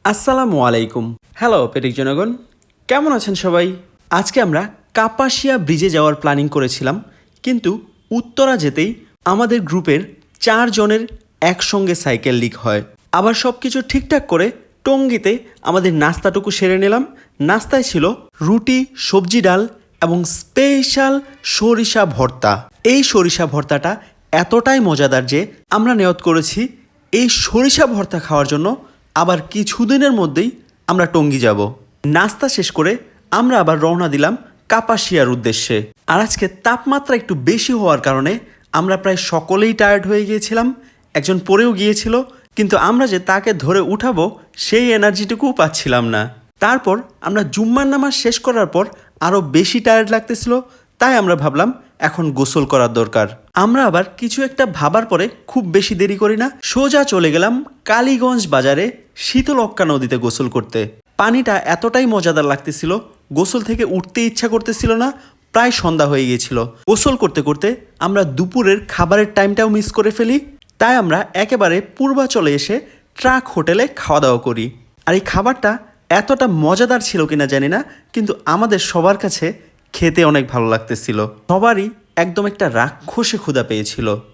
আসসালামু আলাইকুম। হ্যালো পেটিক জনগণ, কেমন আছেন সবাই? আজকে আমরা কাপাসিয়া ব্রিজে যাওয়ার প্ল্যানিং করেছিলাম, কিন্তু উত্তরা যেতেই আমাদের গ্রুপের 4 জনের একসঙ্গে সাইকেল লিক হয়। আবার সব কিছু ঠিকঠাক করে টঙ্গীতে আমাদের নাস্তাটুকু সেরে নিলাম। নাস্তায় ছিল রুটি, সবজি ডাল এবং স্পেশাল সরিষা ভর্তা। এই সরিষা ভর্তাটা এতটাই মজাদার যে আমরা নিয়ত করেছি এই সরিষা ভর্তা খাওয়ার জন্য আবার কিছুদিনের মধ্যেই আমরা টঙ্গী যাব। নাস্তা শেষ করে আমরা আবার রওনা দিলাম কাপাসিয়ার উদ্দেশ্যে। আর আজকে তাপমাত্রা একটু বেশি হওয়ার কারণে আমরা প্রায় সকলেই টায়ার্ড হয়ে গিয়েছিলাম। একজন পড়েও গিয়েছিল, কিন্তু আমরা যে তাকে ধরে উঠাবো সেই এনার্জিটুকুও পাচ্ছিলাম না। তারপর আমরা জুম্মার নামাজ শেষ করার পর আরও বেশি টায়ার্ড লাগতেছিল, তাই আমরা ভাবলাম এখন গোসল করার দরকার। আমরা আবার কিছু একটা ভাবার পরে খুব বেশি দেরি করি না, সোজা চলে গেলাম কালীগঞ্জ বাজারে শীতলক্ষ্যা নদীতে গোসল করতে। পানিটা এতটাই মজাদার লাগতেছিল, গোসল থেকে উঠতে ইচ্ছা করতেছিল না। প্রায় সন্ধ্যা হয়ে গিয়েছিল। গোসল করতে করতে আমরা দুপুরের খাবারের টাইমটাও মিস করে ফেলি, তাই আমরা একেবারে পূর্বাচলে এসে ট্রাক হোটেলে খাওয়া দাওয়া করি। আর এই খাবারটা এতটা মজাদার ছিল কিনা জানি না, কিন্তু আমাদের সবার কাছে খেতে অনেক ভালো লাগতেছিল। সবারই একদম একটা রাক্ষসে ক্ষুধা পেয়েছিল।